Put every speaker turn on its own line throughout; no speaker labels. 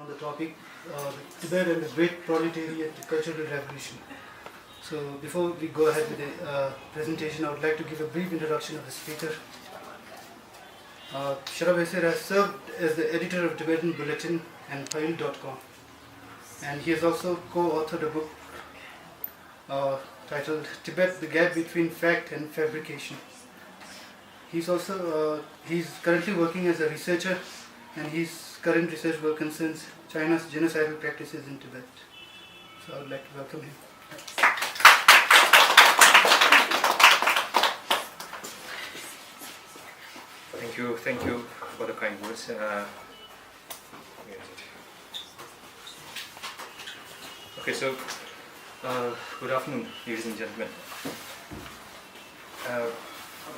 on the topic Tibet and the Great Proletarian Cultural Revolution. So before we go ahead with the presentation, I would like to give a brief introduction of the speaker. Sherab has served as the editor of Tibetan Bulletin and File.com, and he has also co-authored a book titled Tibet, the Gap Between Fact and Fabrication. He's currently working as a researcher, and his current research work concerns China's genocidal practices in Tibet. So I would like to welcome him.
Thank you for the kind words. Okay, so good afternoon, ladies and gentlemen.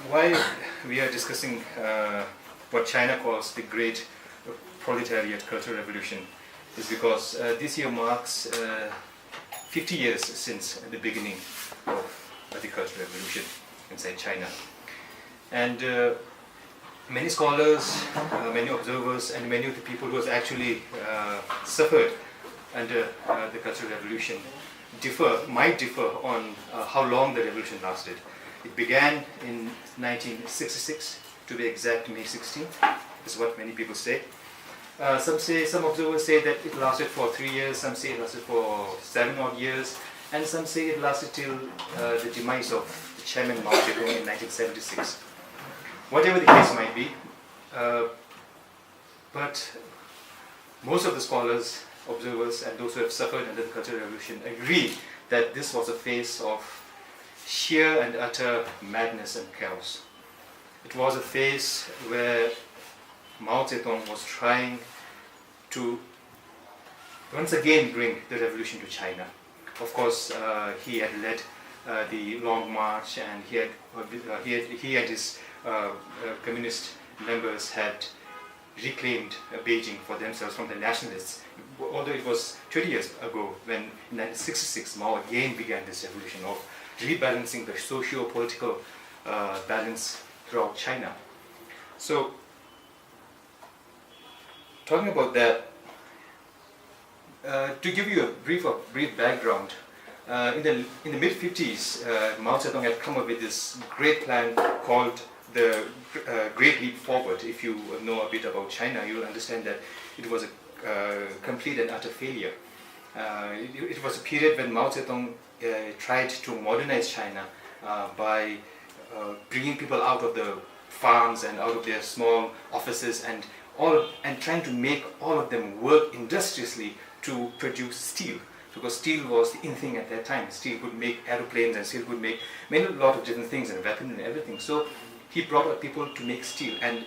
Why we are discussing what China calls the Great Proletariat Cultural Revolution is because this year marks 50 years since the beginning of the Cultural Revolution inside China. And many scholars, many observers, and many of the people who have actually suffered under the Cultural Revolution might differ on how long the revolution lasted. It began in 1966, to be exact, May 16th, is what many people say. Some observers say that it lasted for 3 years, some say it lasted for 7 odd years, and some say it lasted till the demise of the chairman Mao Zedong in 1976. Whatever the case might be, but most of the scholars, observers, and those who have suffered under the Cultural Revolution agree that this was a phase of sheer and utter madness and chaos. It was a phase where Mao Zedong was trying to once again bring the revolution to China. Of course, he had led the Long March, and he and his communist members had reclaimed Beijing for themselves from the nationalists. Although it was 20 years ago when in 1966 Mao again began this revolution of rebalancing the socio-political balance throughout China. So, talking about that, to give you a brief background, in the mid-50s, Mao Zedong had come up with this great plan called the Great Leap Forward. If you know a bit about China, you will understand that it was a complete and utter failure. It was a period when Mao Zedong tried to modernize China by bringing people out of the farms and out of their small offices and trying to make all of them work industriously to produce steel, because steel was the in thing at that time. Steel could make aeroplanes, and steel could make a lot of different things, and weapons and everything. So he brought out people to make steel, and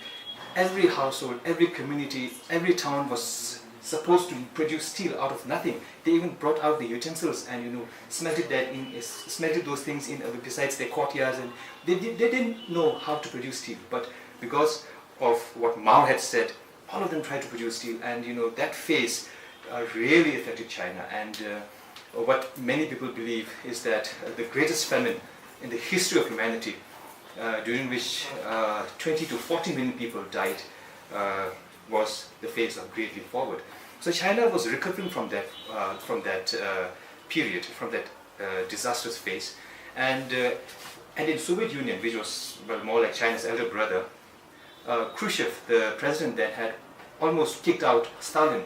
every household, every community, every town was supposed to produce steel out of nothing. They even brought out the utensils and smelted those things in besides their courtyards, and they didn't know how to produce steel. But because of what Mao had said, all of them tried to produce steel, and that phase really affected China. And what many people believe is that the greatest famine in the history of humanity, during which 20 to 40 million people died, was the phase of Great Leap Forward. So China was recovering from that period, from that disastrous phase, and in Soviet Union, which was more like China's elder brother, Khrushchev, the president then, had almost kicked out Stalin,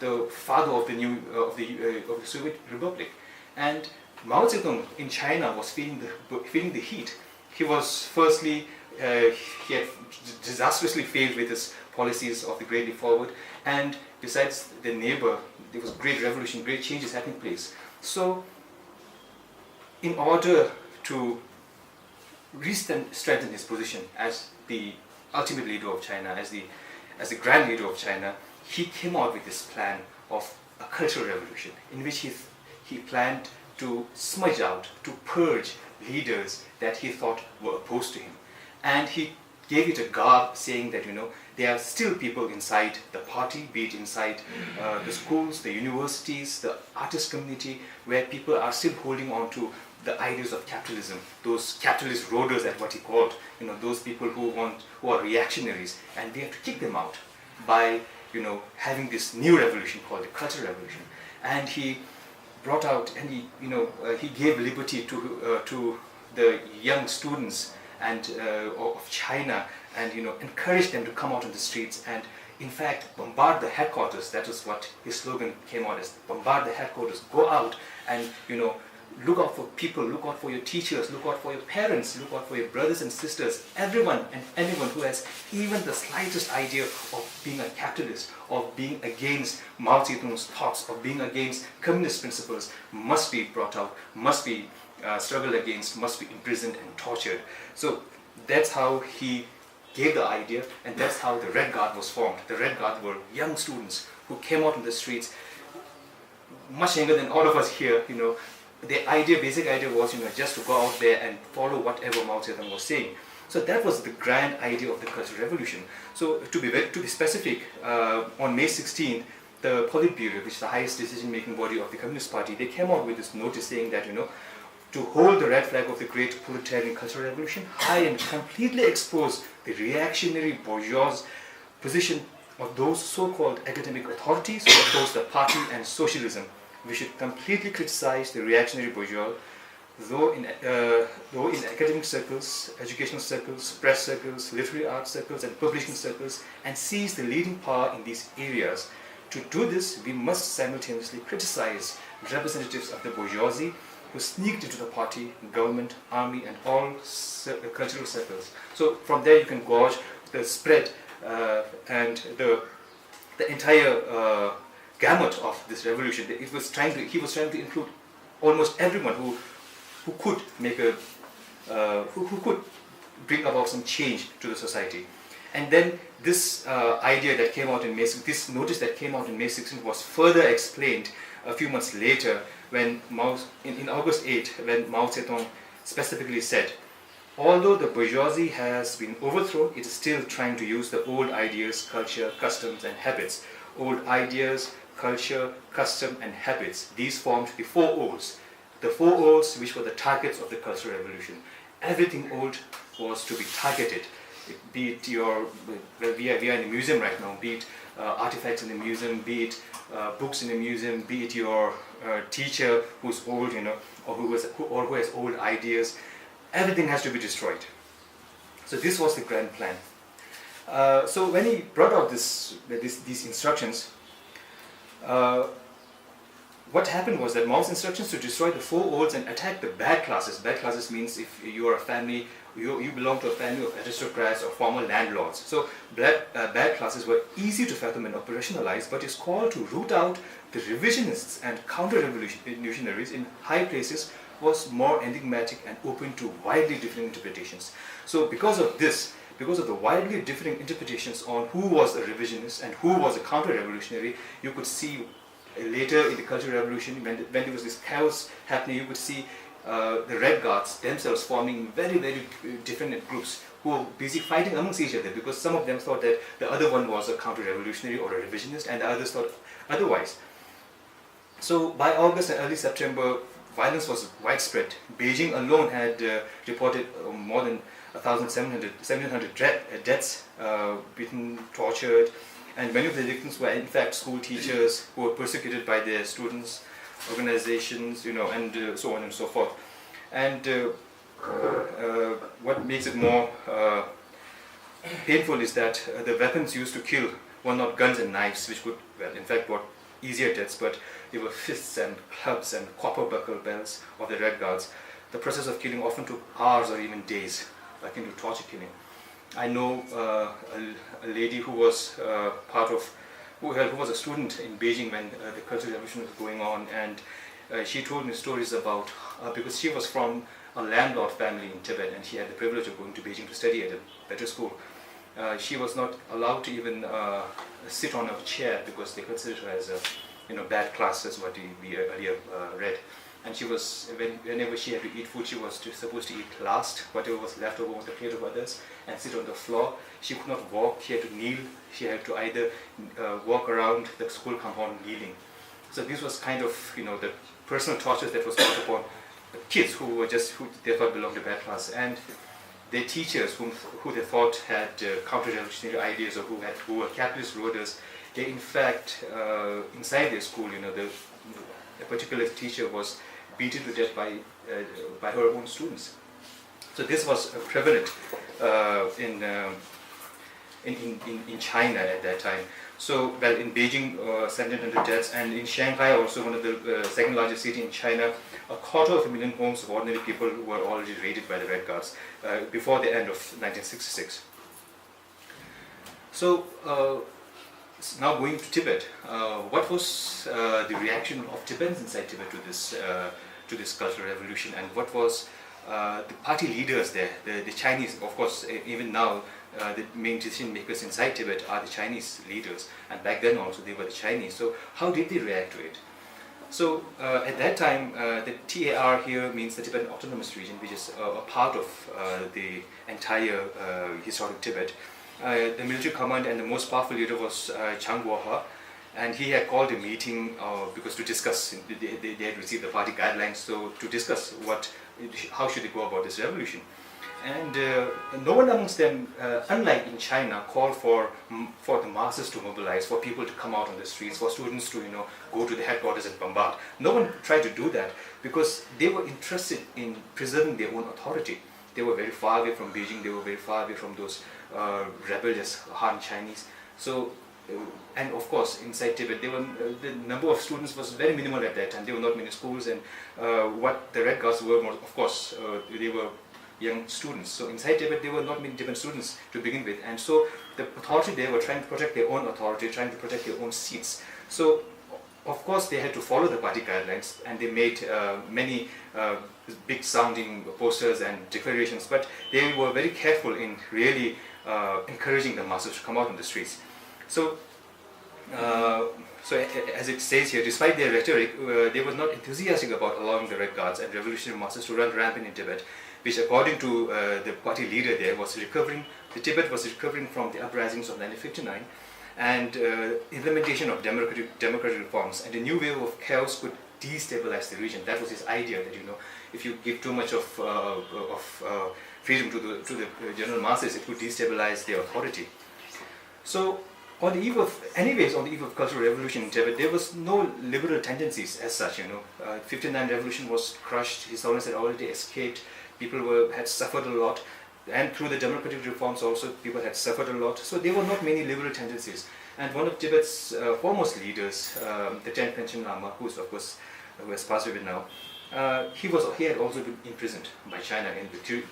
the father of the Soviet Republic, and Mao Zedong in China was feeling the heat. He was firstly he had disastrously failed with his policies of the Great Leap Forward, and besides the neighbor, there was great revolution, great changes taking place. So, in order to strengthen his position as the ultimate leader of China, as the grand leader of China, he came out with this plan of a cultural revolution, in which he planned to smudge out, to purge leaders that he thought were opposed to him. And he gave it a garb, saying that there are still people inside the party, be it inside the schools, the universities, the artist community, where people are still holding on to the ideas of capitalism, those capitalist roaders, at what he called, those people who are reactionaries, and we have to kick them out by having this new revolution called the Cultural Revolution. And he brought out, and he gave liberty to the young students and of China, and encouraged them to come out on the streets and in fact bombard the headquarters. That was what his slogan came out as: bombard the headquarters, go out and look out for people, look out for your teachers, look out for your parents, look out for your brothers and sisters, everyone and anyone who has even the slightest idea of being a capitalist, of being against Mao Zedong's thoughts, of being against communist principles, must be brought out, must be struggled against, must be imprisoned and tortured. So that's how he gave the idea, and that's how the Red Guard was formed. The Red Guard were young students who came out on the streets, much younger than all of us here. The basic idea was, just to go out there and follow whatever Mao Zedong was saying. So that was the grand idea of the Cultural Revolution. So to be specific, on May 16th, the Politburo, which is the highest decision-making body of the Communist Party, they came out with this notice saying that, to hold the red flag of the great proletarian cultural revolution high and completely expose the reactionary bourgeois position of those so-called academic authorities who oppose the party and socialism. We should completely criticize the reactionary bourgeois, though in academic circles, educational circles, press circles, literary arts circles, and publishing circles, and seize the leading power in these areas. To do this, we must simultaneously criticize representatives of the bourgeoisie who sneaked into the party, government, army, and all cultural circles. So from there you can gauge the spread and the entire gamut of this revolution. He was trying to include almost everyone who could make who could bring about some change to the society. And then this idea that came out in May, this notice that came out in May 16th was further explained a few months later when in August 8, when Mao Zedong specifically said, although the bourgeoisie has been overthrown, it is still trying to use the old ideas, culture, customs, and habits. Old ideas, culture, custom, and habits. These formed the four O's. The four O's which were the targets of the Cultural Revolution. Everything old was to be targeted. Be it we are in a museum right now, be it artifacts in the museum, be it books in the museum, be it your teacher who's old, or who has old ideas. Everything has to be destroyed. So this was the grand plan. So when he brought out these instructions, what happened was that Mao's instructions to destroy the four olds and attack the bad classes. Bad classes means if you are a family, you belong to a family of aristocrats or former landlords. So bad classes were easy to fathom and operationalize, but his call to root out the revisionists and counter-revolutionaries in high places was more enigmatic and open to widely differing interpretations. So because of this, because of the widely differing interpretations on who was a revisionist and who was a counter-revolutionary, you could see later in the Cultural Revolution, when there was this chaos happening, you could see the Red Guards themselves forming very, very different groups who were busy fighting amongst each other, because some of them thought that the other one was a counter-revolutionary or a revisionist, and the others thought otherwise. So by August and early September, violence was widespread. Beijing alone had reported more than 1,700 deaths, beaten, tortured, and many of the victims were in fact school teachers who were persecuted by their students, organizations, and so on and so forth. And what makes it more painful is that the weapons used to kill were not guns and knives, which could, well, in fact, brought easier deaths, but they were fists and clubs and copper buckle bells of the Red Guards. The process of killing often took hours or even days, akin to torture killing. I know a lady who was who was a student in Beijing when the Cultural Revolution was going on, and she told me stories about, because she was from a landlord family in Tibet, and she had the privilege of going to Beijing to study at a better school. She was not allowed to even sit on a chair because they considered her as a bad class, as what we earlier read. And she was, whenever she had to eat food, she was supposed to eat last, whatever was left over was the plate of others, and sit on the floor. She could not walk, she had to kneel, she had to either walk around the school compound kneeling. So this was kind of, the personal tortures that was brought upon the kids who they thought belonged to bad class, and their teachers who they thought had counter-revolutionary ideas, or who were capitalist rulers, In fact, inside their school, a particular teacher was beaten to death by her own students. So this was prevalent in China at that time. So, well, in Beijing, 1,700 deaths, and in Shanghai, also one of the second largest city in China, 250,000 homes of ordinary people were already raided by the Red Guards before the end of 1966. So, now going to Tibet, what was the reaction of Tibetans inside Tibet to this cultural revolution, and what was the party leaders there, the Chinese, of course, even now, the main decision makers inside Tibet are the Chinese leaders, and back then also they were the Chinese. So how did they react to it? So at that time, the TAR here means the Tibetan Autonomous Region, which is a part of the entire historic Tibet. The military command and the most powerful leader was Chiang Guohe, and he had called a meeting because to discuss, they had received the party guidelines, so to discuss how should they go about this revolution. And no one amongst them, unlike in China, called for the masses to mobilize, for people to come out on the streets, for students to go to the headquarters and bombard. No one tried to do that because they were interested in preserving their own authority. They were very far away from Beijing. They were very far away from those rebellious Han Chinese. So, and of course, inside Tibet, the number of students was very minimal at that time. There were not many schools, and what the Red Guards were, of course, they were young students. So inside Tibet, there were not many Tibetan students to begin with, and so the authority there were trying to protect their own authority, trying to protect their own seats. So, of course, they had to follow the party guidelines, and they made many big-sounding posters and declarations, but they were very careful in really encouraging the masses to come out on the streets. So, as it says here, despite their rhetoric, they were not enthusiastic about allowing the Red Guards and revolutionary masses to run rampant in Tibet, which, according to the party leader there, Tibet was recovering from the uprisings of 1959, and implementation of democratic reforms, and a new wave of chaos could destabilize the region. That was his idea, that if you give too much of freedom to the general masses, it would destabilize their authority. So, on the eve of cultural revolution in Tibet, there was no liberal tendencies as such. 59 revolution was crushed. His Holiness had already escaped. People had suffered a lot, and through the democratic reforms also, people had suffered a lot. So there were not many liberal tendencies. And one of Tibet's foremost leaders, the 10th Panchen Lama, who has passed away now, he had also been imprisoned by China in 3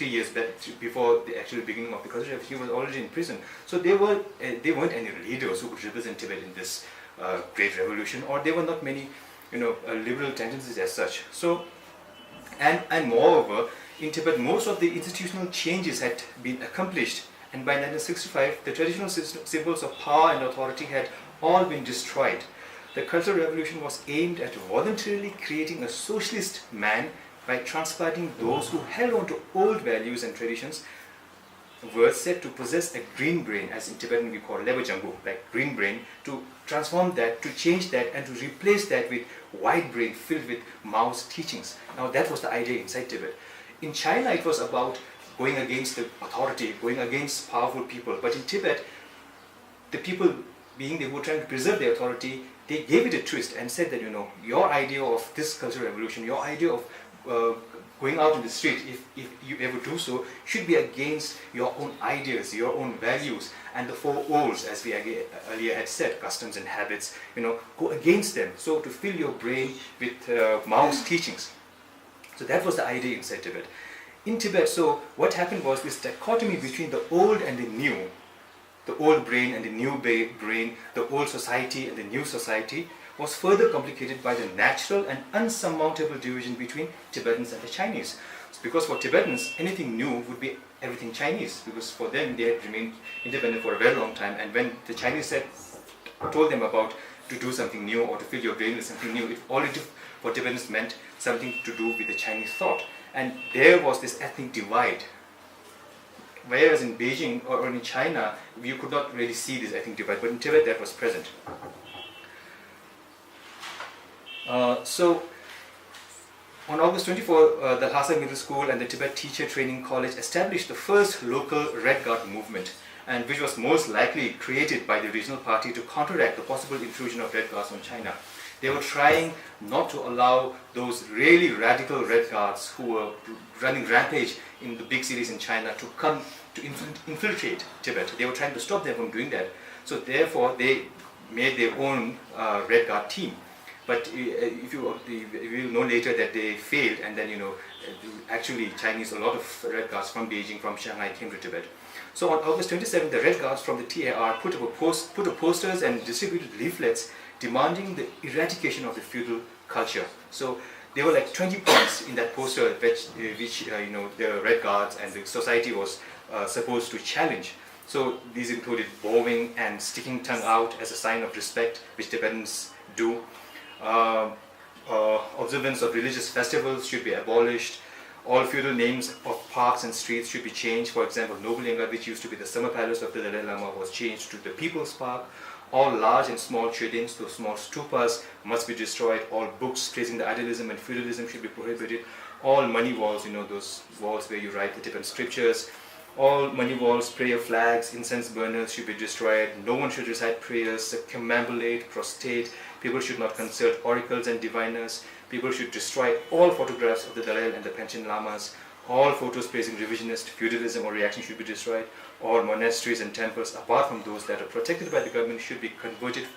years back, before the actual beginning of the culture. He was already in prison. So there weren't any leaders who could represent Tibet in this great revolution, or there were not many, liberal tendencies as such. So, and moreover, in Tibet, most of the institutional changes had been accomplished, and by 1965, the traditional symbols of power and authority had all been destroyed. The Cultural Revolution was aimed at voluntarily creating a socialist man by transplanting those who held on to old values and traditions, were said to possess a green brain, as in Tibetan we call leba jambu, like green brain, to transform that, to change that, and to replace that with white brain filled with Mao's teachings. Now that was the idea inside Tibet. In China, it was about going against the authority, going against powerful people. But in Tibet, the people, being they were trying to preserve their authority, they gave it a twist and said that, your idea of this cultural revolution, your idea of going out in the street, if you ever do so, should be against your own ideas, your own values, and the four O's, as we earlier had said, customs and habits, go against them. So to fill your brain with Mao's teachings. So that was the idea inside Tibet. In Tibet, so what happened was this dichotomy between the old and the new, the old brain and the new brain, the old society and the new society, was further complicated by the natural and unsurmountable division between Tibetans and the Chinese. Because for Tibetans, anything new would be everything Chinese, because for them they had remained independent for a very long time, and when the Chinese told them about to do something new or to fill your brain with something new, it already for Tibetans meant something to do with the Chinese thought. And there was this ethnic divide. Whereas in Beijing or in China, you could not really see this ethnic divide, but in Tibet that was present. So, on August 24, the Lhasa Middle School and the Tibet Teacher Training College established the first local Red Guard movement. and which was most likely created by the regional party to counteract the possible intrusion of Red Guards on China. They were trying not to allow those really radical Red Guards who were running rampage in the big cities in China to come to infiltrate Tibet. They were trying to stop them from doing that. So therefore, they made their own Red Guard team. But if you will know later that they failed, and then actually Chinese, a lot of Red Guards from Beijing, from Shanghai came to Tibet. So on August 27, the Red Guards from the TAR put up posters and distributed leaflets demanding the eradication of the feudal culture. So there were like 20 points in that poster which the Red Guards and the society was supposed to challenge. So these included bowing and sticking tongue out as a sign of respect, which Tibetans do. Observance of religious festivals should be abolished. All feudal names of parks and streets should be changed. For example, Nobulinga, which used to be the summer palace of the Dalai Lama, was changed to the People's Park. All large and small chedins, those small stupas, must be destroyed. All books praising the idealism and feudalism should be prohibited. All money walls, those walls where you write the Tibetan scriptures, all money walls, prayer flags, incense burners should be destroyed. No one should recite prayers, circumambulate, prostrate. People should not consult oracles and diviners. People should destroy all photographs of the Dalai and the Panchen Lamas. All photos praising revisionist, feudalism or reaction should be destroyed. All monasteries and temples, apart from those that are protected by the government, should be converted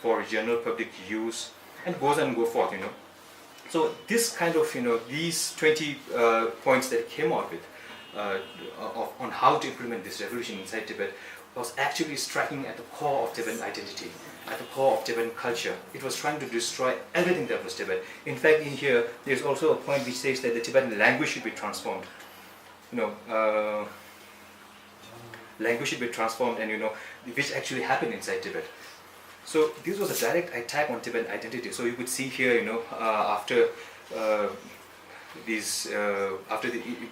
for general public use, and goes on and go forth, So this kind of, these 20 points that came out with on how to implement this revolution inside Tibet was actually striking at the core of Tibetan identity, at the core of Tibetan culture. It was trying to destroy everything that was Tibet. In fact, in here, there's also a point which says that the Tibetan language should be transformed. Language should be transformed, and which actually happened inside Tibet. So this was a direct attack on Tibetan identity. So you could see here,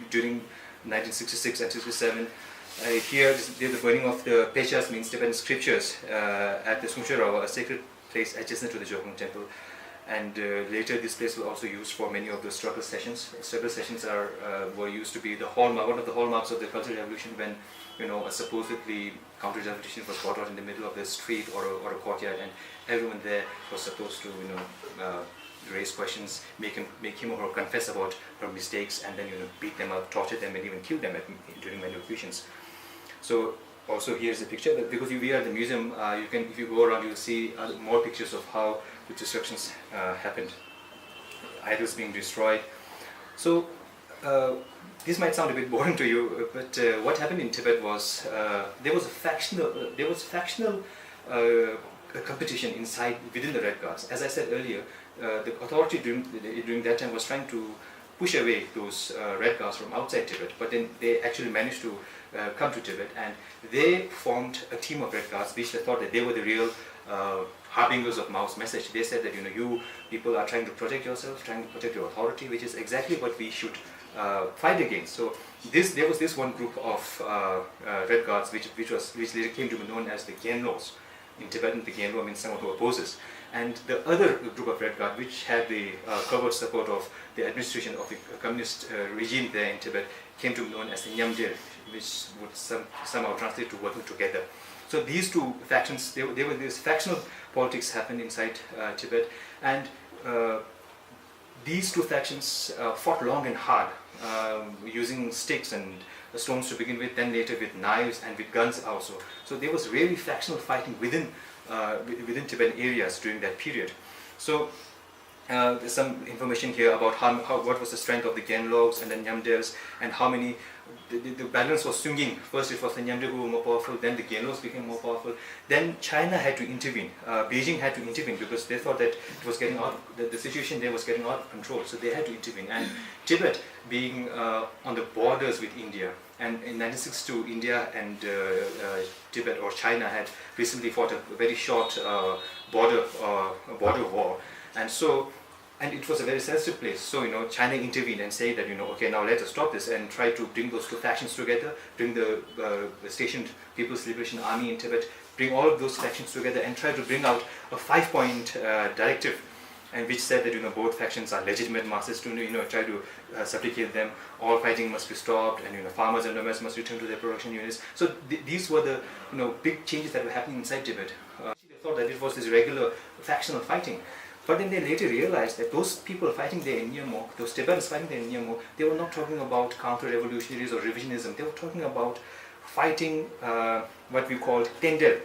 during 1966 and 67, here there's the burning of the pechas, means Tibetan scriptures, at the Sherab, a sacred place adjacent to the Jokhang temple. And later this place was also used for many of the struggle sessions. Struggle sessions were used to be the hallmark, one of the hallmarks of the Cultural Revolution, when a supposedly counter-revolution was brought out in the middle of the street or a courtyard, and everyone there was supposed to raise questions, make him or her confess about her mistakes, and then beat them up, torture them, and even kill them during many occasions. So also here's a picture, because we are at the museum, if you go around, you'll see more pictures of how the destructions happened, idols being destroyed. So this might sound a bit boring to you, but what happened in Tibet was there was factional competition within the Red Guards. As I said earlier, the authority during that time was trying to push away those Red Guards from outside Tibet, but then they actually managed to come to Tibet, and they formed a team of Red Guards, which they thought that they were the real harbingers of Mao's message. They said that you people are trying to protect yourselves, trying to protect your authority, which is exactly what we should fight against. So there was this one group of Red Guards which later came to be known as the Genros. In Tibetan, the Genro means someone who opposes. And the other group of Red Guard, which had the covert support of the administration of the communist regime there in Tibet, came to be known as the Nyamdir, which would somehow translate to working together. So these two factions, this factional politics happened inside Tibet, and these two factions fought long and hard, using sticks and stones to begin with, then later with knives and with guns also. So there was really factional fighting within Tibetan areas during that period. So there's some information here about what was the strength of the Genlogs and the Nyamdels, and how many. The balance was swinging. First it was the Nyamdel who were more powerful, then the Genlogs became more powerful. Then China had to intervene. Beijing had to intervene because they thought that it was getting the situation there was getting out of control. So they had to intervene. And Tibet, being on the borders with India, and in 1962, India and Tibet or China had recently fought a very short border war, and it was a very sensitive place. So China intervened and said that okay, now let us stop this and try to bring those two factions together, bring the stationed People's Liberation Army in Tibet, bring all of those factions together and try to bring out a 5-point directive. and which said that both factions are legitimate Marxists to try to supplicate them. All fighting must be stopped, and farmers and nomads must return to their production units. So these were the big changes that were happening inside Tibet. They thought that it was this regular factional fighting. But then they later realized that those people fighting there in Nyamok, those Tibetans fighting there in Nyamok, they were not talking about counter-revolutionaries or revisionism. They were talking about fighting what we called tendel,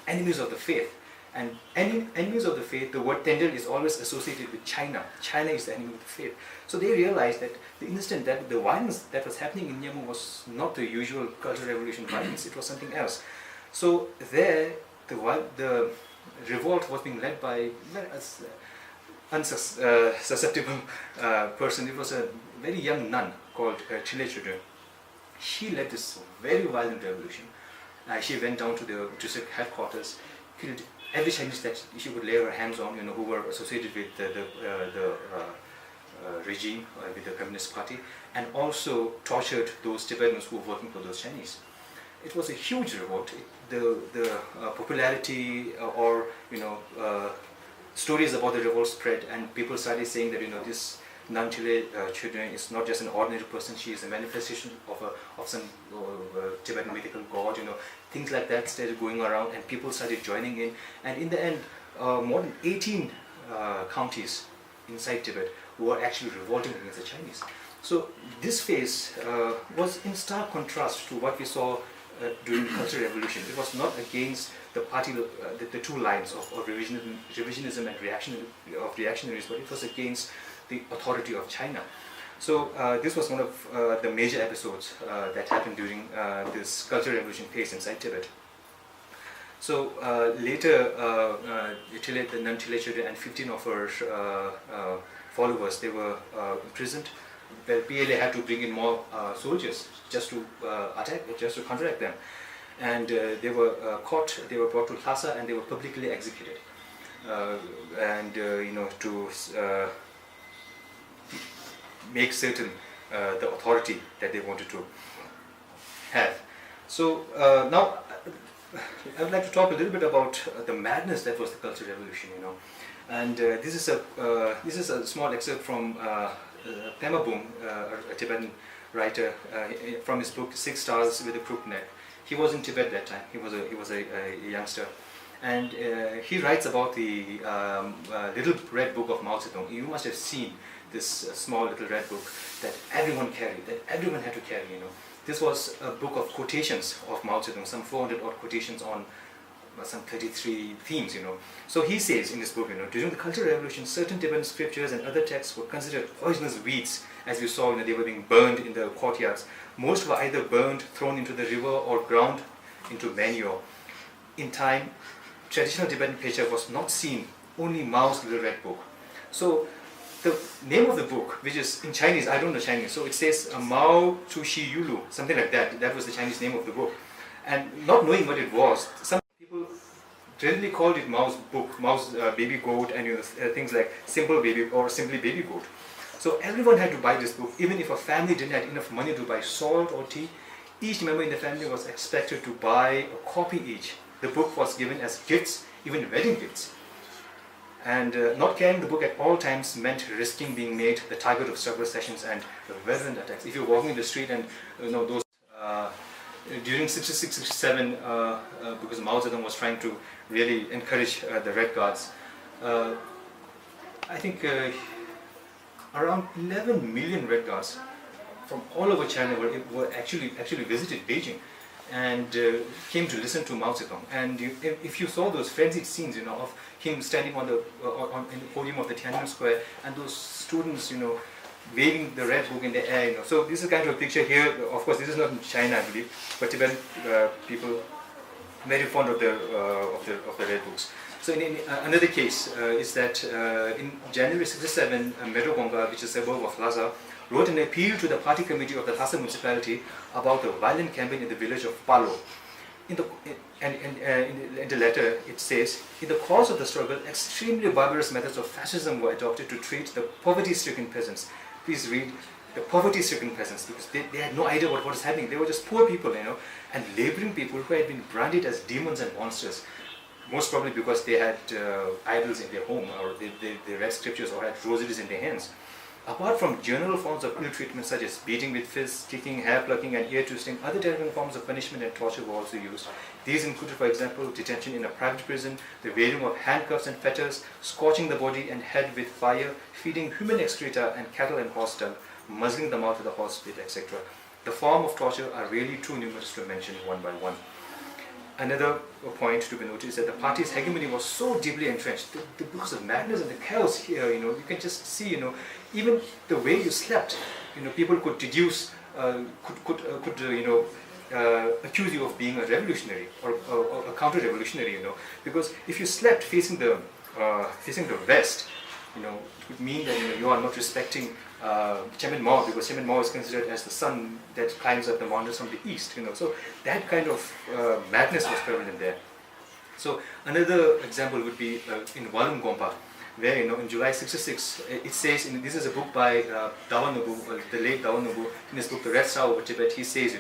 enemies of the faith. And enemies of the faith, the word tendel is always associated with China. China is the enemy of the faith. So they realized that the instant that the violence that was happening in Nyamok was not the usual cultural revolution violence, it was something else. So there, the revolt was being led by a very unsusceptible person. It was a very young nun called Chile. She led this very violent revolution. She went down to the district headquarters, killed every Chinese that she could lay her hands on, who were associated with the regime, with the Communist Party, and also tortured those Tibetans who were working for those Chinese. It was a huge revolt. The popularity or stories about the revolt spread, and people started saying that this nun Children is not just an ordinary person; she is a manifestation of some Tibetan mythical god. Things like that started going around, and people started joining in. And in the end, more than 18 counties inside Tibet were actually revolting against the Chinese. So this phase was in stark contrast to what we saw during the Cultural Revolution. It was not against the party, the two lines of revisionism and reactionaries, but it was against the authority of China. So this was one of the major episodes that happened during this Cultural Revolution phase inside Tibet. So later, the nun Chile and 15 of her followers, they were imprisoned. The PLA had to bring in more soldiers just to attack, just to counteract them, and they were caught. They were brought to Lhasa and they were publicly executed. To make certain the authority that they wanted to have. So now I would like to talk a little bit about the madness that was the Cultural Revolution. And this is a small excerpt from Pema Bung, a Tibetan writer, from his book Six Stars with a Crooked Neck. He was in Tibet that time. He was a youngster, and he writes about the little red book of Mao Zedong. You must have seen this small little red book that everyone carried, that everyone had to carry. This was a book of quotations of Mao Zedong, some 400 odd quotations on some 33 themes. So he says in this book, during the Cultural Revolution, certain Tibetan scriptures and other texts were considered poisonous weeds. As you saw, they were being burned in the courtyards. Most were either burned, thrown into the river, or ground into manure. In time, traditional Tibetan literature was not seen, only Mao's little red book. So the name of the book, which is in Chinese, I don't know Chinese, so it says Mao Tu Shi Yulu, something like that. That was the Chinese name of the book. And not knowing what it was, some people generally called it Mao's book, Mao's baby goat, and things like simple baby or simply baby goat. So everyone had to buy this book, even if a family didn't have enough money to buy salt or tea. Each member in the family was expected to buy a copy each. The book was given as gifts, even wedding gifts. And not carrying the book at all times meant risking being made the target of struggle sessions and violent attacks. If you're walking in the street and those during 66-67, because Mao Zedong was trying to really encourage the Red Guards, I think around 11 million Red Guards from all over China were actually visited Beijing and came to listen to Mao Zedong. And if you saw those frenzied scenes, of him standing on the podium of the Tiananmen Square, and those students, waving the red book in the air, So this is kind of a picture here. Of course, this is not in China, I believe, but Tibetan people very fond of the red books. So in another case is that in January 67, Medogonga, which is a suburb of Lhasa, wrote an appeal to the party committee of the Lhasa municipality about the violent campaign in the village of Palo. In the letter, it says, in the course of the struggle, extremely barbarous methods of fascism were adopted to treat the poverty-stricken peasants. Please read the poverty-stricken peasants, because they had no idea what was happening. They were just poor people, and laboring people who had been branded as demons and monsters. most probably because they had idols in their home, or they read scriptures or had rosaries in their hands. Apart from general forms of ill treatment such as beating with fists, kicking, hair plucking and ear twisting, other terrifying forms of punishment and torture were also used. These included, for example, detention in a private prison, the wearing of handcuffs and fetters, scorching the body and head with fire, feeding human excreta and cattle and horse dung, muzzling the mouth with a horse spit, etc. The form of torture are really too numerous to mention one by one. Another point to be noted is that the party's hegemony was so deeply entrenched because of madness and the chaos here. You can just see, even the way you slept, people could deduce, accuse you of being a revolutionary or a counter-revolutionary. Because if you slept facing the west, it would mean that you are not respecting Chairman Mao, because Chairman Mao is considered as the sun that climbs up the mountains from the east. So that kind of madness was prevalent there. So another example would be in Walum Gompa, where in July '66 it says, this is a book by Dawa Nobu, the late Dawa Nobu, in his book The Red Star Over Tibet. He says,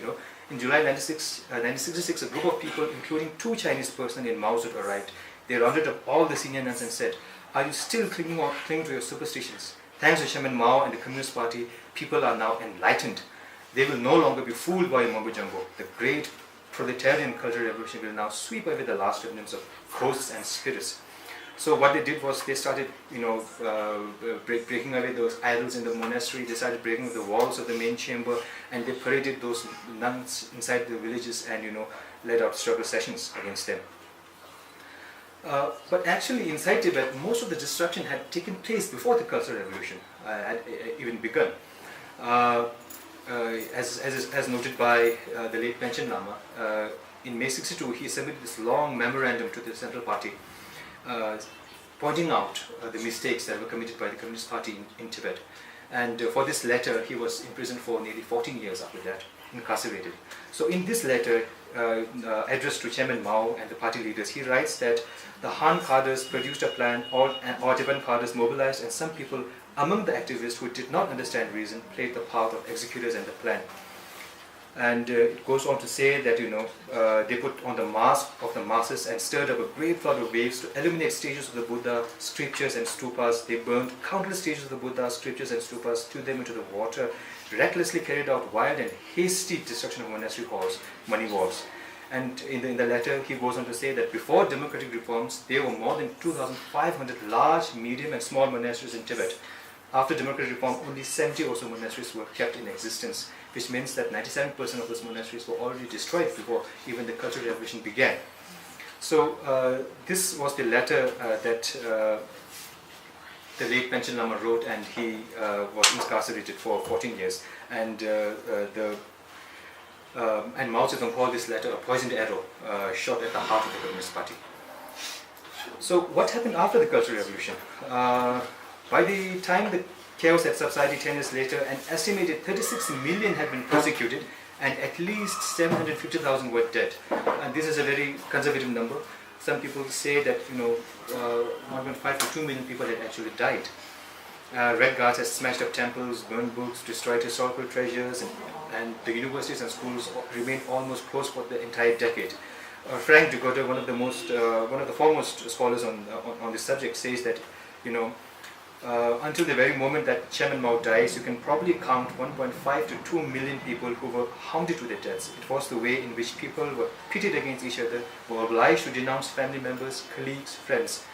in July 1966, a group of people, including 2 Chinese persons in Maozu, arrived. They rounded up all the senior nuns and said, "Are you still clinging to your superstitions? Thanks to Chairman Mao and the Communist Party, people are now enlightened. They will no longer be fooled by mumbo jumbo. The great proletarian cultural revolution will now sweep away the last remnants of ghosts and spirits." So what they did was they started, breaking away those idols in the monastery. They started breaking the walls of the main chamber, and they paraded those nuns inside the villages and led out struggle sessions against them. But actually, inside Tibet, most of the destruction had taken place before the Cultural Revolution had even begun. As noted by the late Panchen Lama, in May '62, he submitted this long memorandum to the Central Party, pointing out the mistakes that were committed by the Communist Party in Tibet. And for this letter, he was imprisoned for nearly 14 years after that, incarcerated. So in this letter, addressed to Chairman Mao and the party leaders, he writes that the Han cadres produced a plan, all Tibetan cadres mobilized, and some people among the activists who did not understand reason played the part of executors in the plan. And it goes on to say that they put on the mask of the masses and stirred up a great flood of waves to eliminate statues of the Buddha, scriptures and stupas. They burned countless statues of the Buddha, scriptures and stupas, threw them into the water, recklessly carried out wild and hasty destruction of monastery halls, money walls. And in the letter, he goes on to say that before democratic reforms, there were more than 2,500 large, medium and small monasteries in Tibet. After democratic reform, only 70 or so monasteries were kept in existence, which means that 97% of those monasteries were already destroyed before even the Cultural Revolution began. So this was the letter that the late Panchen Lama wrote, and he was incarcerated for 14 years. And Mao Zedong called this letter a poisoned arrow shot at the heart of the Communist Party. So what happened after the Cultural Revolution? By the time the chaos had subsided 10 years later, an estimated 36 million had been persecuted, and at least 750,000 were dead. And this is a very conservative number. Some people say that 1.5 to 2 million people had actually died. Red Guards had smashed up temples, burned books, destroyed historical treasures, and the universities and schools remained almost closed for the entire decade. Frank Dugotter, one of the foremost scholars on this subject, says that until the very moment that Chairman Mao dies, you can probably count 1.5 to 2 million people who were hounded to their deaths. It was the way in which people were pitted against each other, were obliged to denounce family members, colleagues, friends.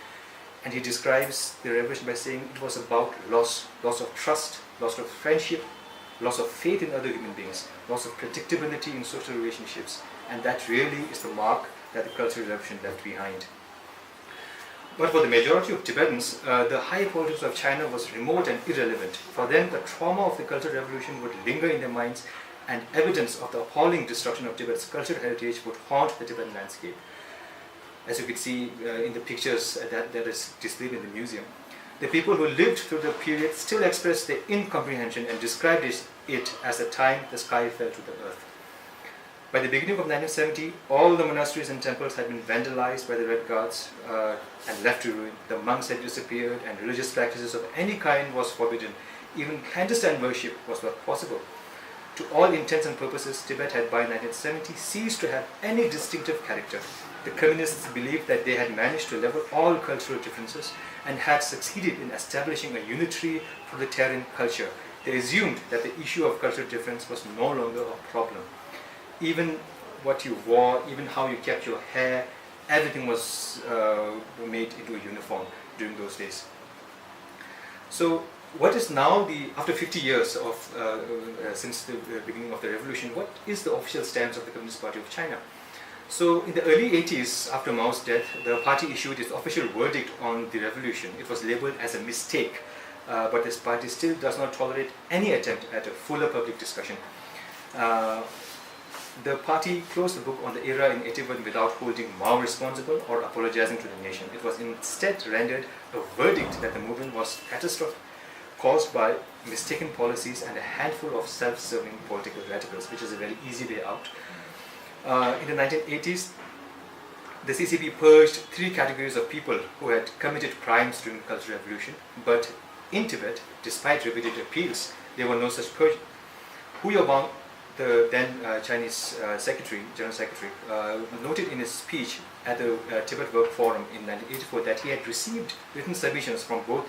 And he describes the revolution by saying it was about loss of trust, loss of friendship, loss of faith in other human beings, loss of predictability in social relationships. And that really is the mark that the Cultural Revolution left behind. But for the majority of Tibetans, the high politics of China was remote and irrelevant. For them, the trauma of the Cultural Revolution would linger in their minds, and evidence of the appalling destruction of Tibet's cultural heritage would haunt the Tibetan landscape. As you can see in the pictures that is displayed in the museum, the people who lived through the period still expressed their incomprehension and described it as the time the sky fell to the earth. By the beginning of 1970, all the monasteries and temples had been vandalized by the Red Guards and left to ruin. The monks had disappeared, and religious practices of any kind was forbidden. Even clandestine worship was not possible. To all intents and purposes, Tibet had by 1970 ceased to have any distinctive character. the communists believed that they had managed to level all cultural differences and had succeeded in establishing a unitary proletarian culture. They assumed that the issue of cultural difference was no longer a problem. Even what you wore, even how you kept your hair, everything was made into a uniform during those days. So what is now after 50 years of since the beginning of the revolution, what is the official stance of the Communist Party of China? So in the early 80s, after Mao's death, the party issued its official verdict on the revolution. It was labeled as a mistake, but this party still does not tolerate any attempt at a fuller public discussion. The party closed the book on the era in 81 without holding Mao responsible or apologizing to the nation. It was instead rendered a verdict that the movement was catastrophic, caused by mistaken policies and a handful of self-serving political radicals, which is a very easy way out. In the 1980s, the CCP purged 3 categories of people who had committed crimes during the Cultural Revolution, but in Tibet, despite repeated appeals, there were no such purging. Hu Yaobang, the then Chinese General Secretary, noted in his speech at the Tibet Work Forum in 1984 that he had received written submissions from both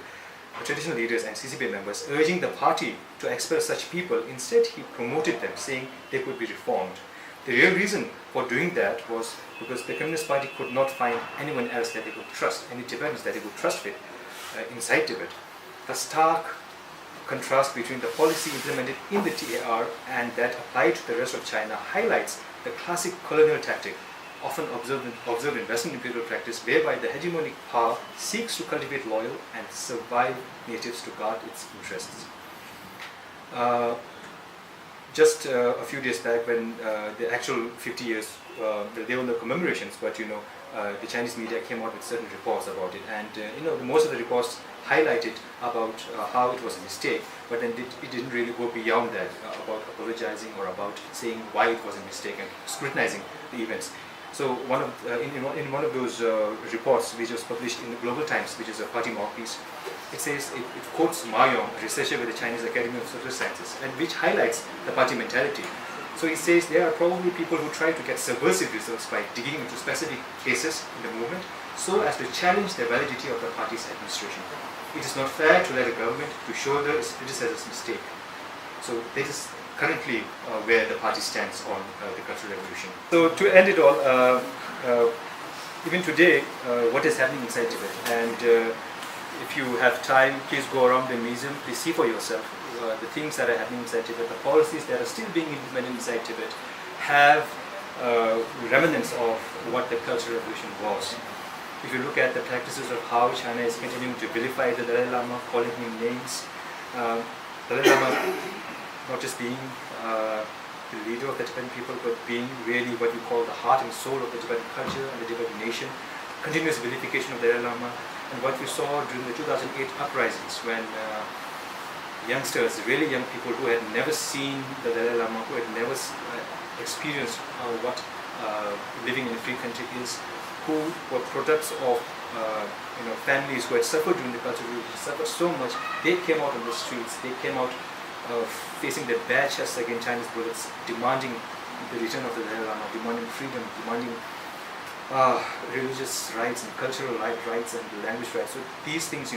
traditional leaders and CCP members urging the party to expel such people. Instead, he promoted them, saying they could be reformed. The real reason for doing that was because the Communist Party could not find anyone else that they could trust, any Tibetans that they could trust with inside Tibet. The stark contrast between the policy implemented in the TAR and that applied to the rest of China highlights the classic colonial tactic, often observed in Western imperial practice, whereby the hegemonic power seeks to cultivate loyal and survive natives to guard its interests. Just a few days back, when the actual 50 years, there were no commemorations, but the Chinese media came out with certain reports about it, and most of the reports highlighted about how it was a mistake, but then it didn't really go beyond that, about apologizing or about saying why it was a mistake and scrutinizing the events. So in one of those reports which was published in the Global Times, which is a party mouthpiece, it says, it quotes Ma Yong, a researcher with the Chinese Academy of Social Sciences, and which highlights the party mentality. So he says there are probably people who try to get subversive results by digging into specific cases in the movement so as to challenge the validity of the party's administration. It is not fair to let a government to shoulder its predecessor's mistake. So this is currently where the party stands on the Cultural Revolution. So to end it all, even today, what is happening inside Tibet, and if you have time, please go around the museum, please see for yourself the things that are happening inside Tibet, the policies that are still being implemented inside Tibet have remnants of what the Cultural Revolution was. If you look at the practices of how China is continuing to vilify the Dalai Lama, calling him names, Dalai Lama not just being the leader of the Tibetan people, but being really what you call the heart and soul of the Tibetan culture and the Tibetan nation, continuous vilification of the Dalai Lama, and what we saw during the 2008 uprisings when youngsters, really young people who had never seen the Dalai Lama, who had never experienced what living in a free country is, who were products of families who had suffered during the Cultural Revolution, suffered so much, they came out on the streets, they came out facing their bare chests against Chinese bullets, demanding the return of the Dalai Lama, demanding freedom, demanding religious rights and cultural rights and language rights. So these things,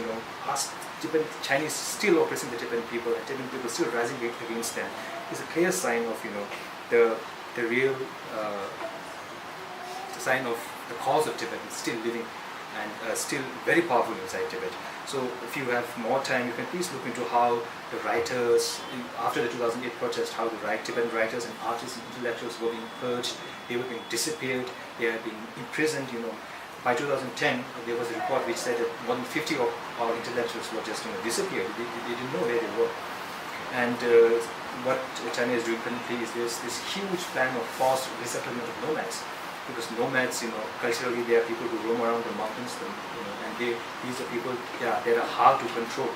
Chinese still oppressing the Tibetan people and Tibetan people still rising against them is a clear sign of the real sign of the cause of Tibet is still living and still very powerful inside Tibet. So if you have more time, you can please look into how the writers, after the 2008 protest, how the Tibetan writers and artists and intellectuals were being purged, they were being disappeared, they are being imprisoned. By 2010, there was a report which said that more than 50 of our intellectuals were just disappeared. They didn't know where they were. And what China is doing currently is there's this huge plan of forced resettlement of nomads. Because nomads, culturally they are people who roam around the mountains, and these are people, they are hard to control.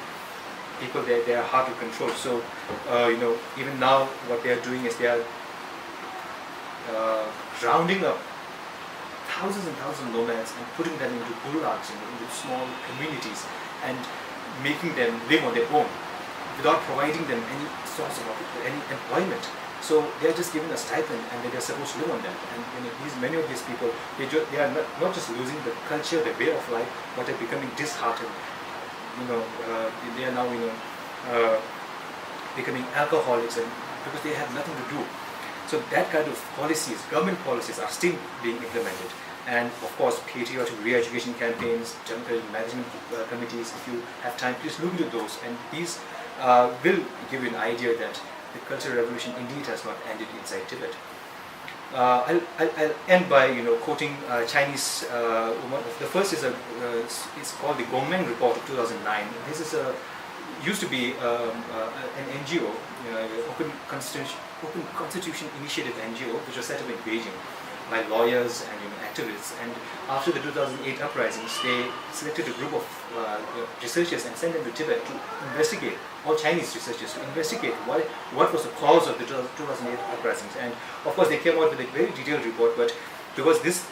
People, they are hard to control. So, even now what they are doing is they are rounding up thousands and thousands of nomads and putting them into gulags, into small communities, and making them live on their own without providing them any source of any employment. So they are just given a stipend and they are supposed to live on that. And many of these people, they are not just losing the culture, the way of life, but they're becoming disheartened. They are now becoming alcoholics, and because they have nothing to do. So that kind of policies, government policies, are still being implemented. And of course, patriotic re-education campaigns, democratic management committees, if you have time, please look into those. And these will give you an idea that the Cultural Revolution indeed has not ended inside Tibet. I'll end by quoting Chinese. The first is it's called the Gongmeng Report of 2009. This is used to be an NGO, Open Constitution Initiative NGO, which was set up in Beijing by lawyers and activists. And after the 2008 uprisings, they selected a group of researchers and sent them to Tibet to investigate, all Chinese researchers, to investigate what was the cause of the 2008 uprisings. And of course, they came out with a very detailed report, but because this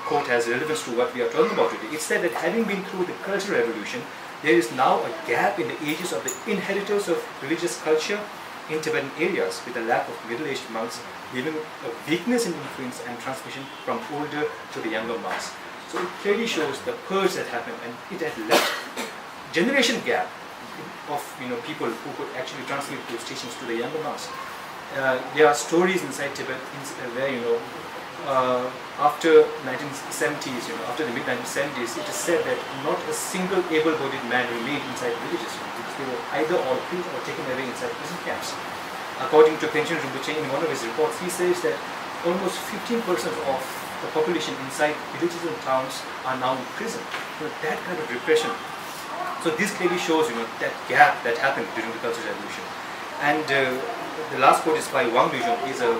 quote has relevance to what we are talking about today, it said that having been through the Cultural Revolution, there is now a gap in the ages of the inheritors of religious culture in Tibetan areas, with a lack of middle-aged monks, leaving a weakness in influence and transmission from older to the younger monks. So it clearly shows the purge that happened, and it had left generation gap of people who could actually transmit those teachings to the younger monks. There are stories inside Tibet where after 1970s, after the mid-1970s, it is said that not a single able-bodied man remained inside villages, because they were either all killed or taken away inside prison camps. According to Pension Rinpoche, in one of his reports, he says that almost 15% of the population inside villages and towns are now in prison. That kind of repression. So this clearly shows that gap that happened during the Cultural Revolution. And the last quote is by Wang Luzhong. He's a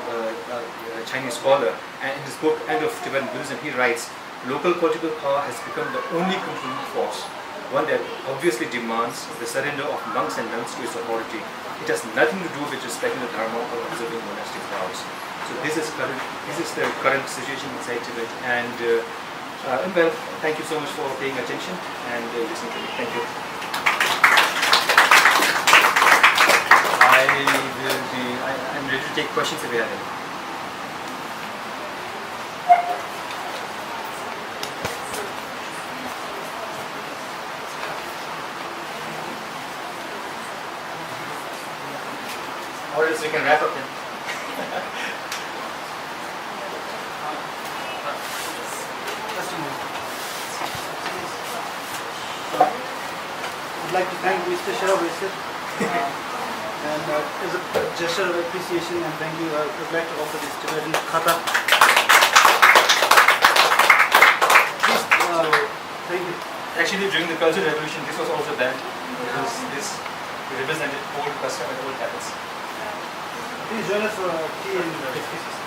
Chinese scholar, and in his book End of Tibetan Buddhism, he writes, local political power has become the only controlling force, one that obviously demands the surrender of monks and nuns to its authority. It has nothing to do with respecting the Dharma or observing monastic vows. So this is the current situation inside Tibet. And well, thank you so much for paying attention and listening to me. Thank you. I'm ready to take questions if you have any. Or else we can wrap up then.
I'd like to thank Mr. Sherab and as a gesture of appreciation and thank you, I would like to offer this Tibetan khata. Please, thank you.
Actually, during the Cultural Revolution, this was also banned because this represented old custom and old habits.
Please join us for tea and biscuits.